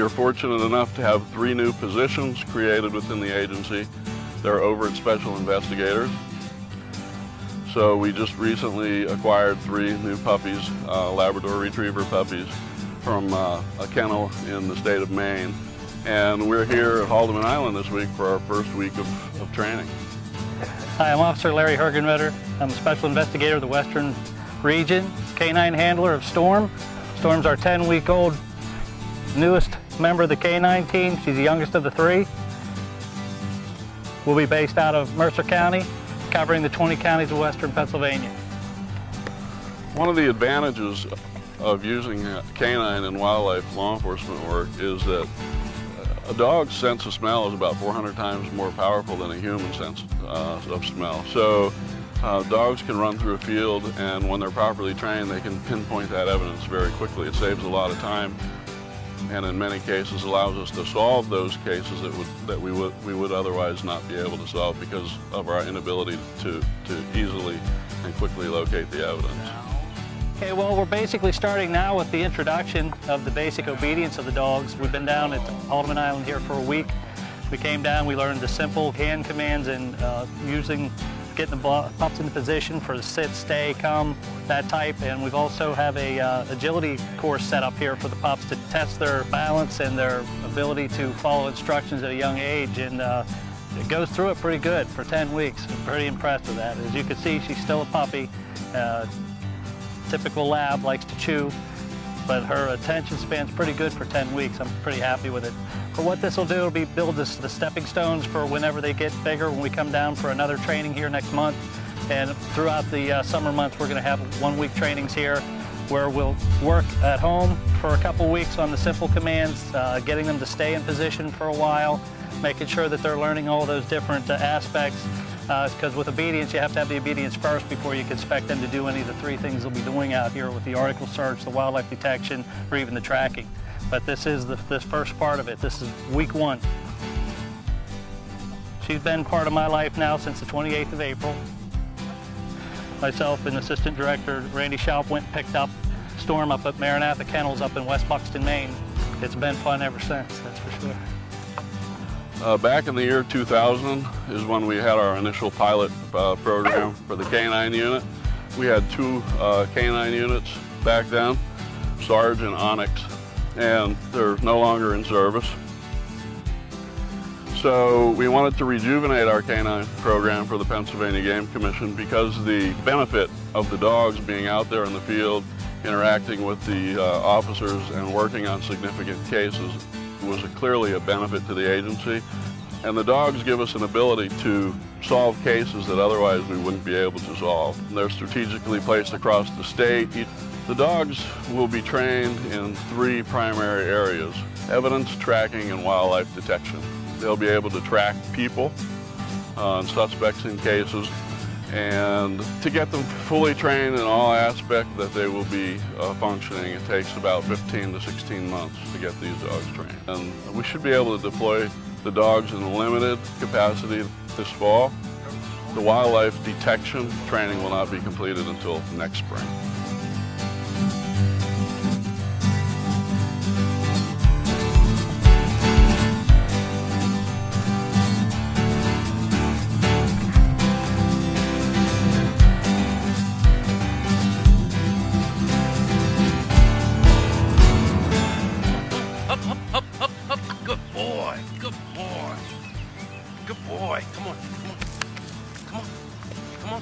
are fortunate enough to have 3 new positions created within the agency. They're overt special investigators. So we just recently acquired 3 new puppies, Labrador Retriever puppies, from a kennel in the state of Maine. And we're here at Haldeman Island this week for our first week of training. Hi, I'm Officer Larry Hergenritter. I'm a special investigator of the Western Region, canine handler of Storm. Storm's our 10-week-old newest member of the canine team. She's the youngest of the 3. We'll be based out of Mercer County, covering the 20 counties of western Pennsylvania. One of the advantages of using canine and wildlife law enforcement work is that a dog's sense of smell is about 400 times more powerful than a human sense of smell. So dogs can run through a field, and when they're properly trained, they can pinpoint that evidence very quickly. It saves a lot of time, and in many cases allows us to solve those cases that we would otherwise not be able to solve because of our inability to easily and quickly locate the evidence. Okay, well, we're basically starting now with the introduction of the basic obedience of the dogs. We've been down at Haldeman Island here for a week. We came down, we learned the simple hand commands and getting the pups into position for the sit, stay, come, that type. And we've also have a agility course set up here for the pups to test their balance and their ability to follow instructions at a young age. And it goes through it pretty good for 10 weeks. I'm pretty impressed with that. As you can see, she's still a puppy. Typical lab, likes to chew, but her attention span's pretty good for 10 weeks. I'm pretty happy with it. But what this will do will be build the stepping stones for whenever they get bigger, when we come down for another training here next month. And throughout the summer months, we're going to have 1-week trainings here where we'll work at home for a couple weeks on the simple commands, getting them to stay in position for a while, making sure that they're learning all those different aspects. Because with obedience, you have to have the obedience first before you can expect them to do any of the 3 things they'll be doing out here with the article search, the wildlife detection, or even the tracking. But this is this first part of it. This is week 1. She's been part of my life now since the 28th of April. Myself and Assistant Director Randy Schaub went and picked up Storm up at Maranatha Kennels up in West Buxton, Maine. It's been fun ever since, that's for sure. Back in the year 2000 is when we had our initial pilot program for the canine unit. We had 2 canine units back then, Sarge and Onyx, and they're no longer in service. So we wanted to rejuvenate our canine program for the Pennsylvania Game Commission because the benefit of the dogs being out there in the field, interacting with the officers and working on significant cases was clearly a benefit to the agency. And the dogs give us an ability to solve cases that otherwise we wouldn't be able to solve. They're strategically placed across the state. The dogs will be trained in 3 primary areas: evidence, tracking, and wildlife detection. They'll be able to track people and suspects in cases, and to get them fully trained in all aspects that they will be functioning, it takes about 15 to 16 months to get these dogs trained. And we should be able to deploy the dogs in a limited capacity this fall. The wildlife detection training will not be completed until next spring. Good boy. Come on. Come on. Come on. Come on.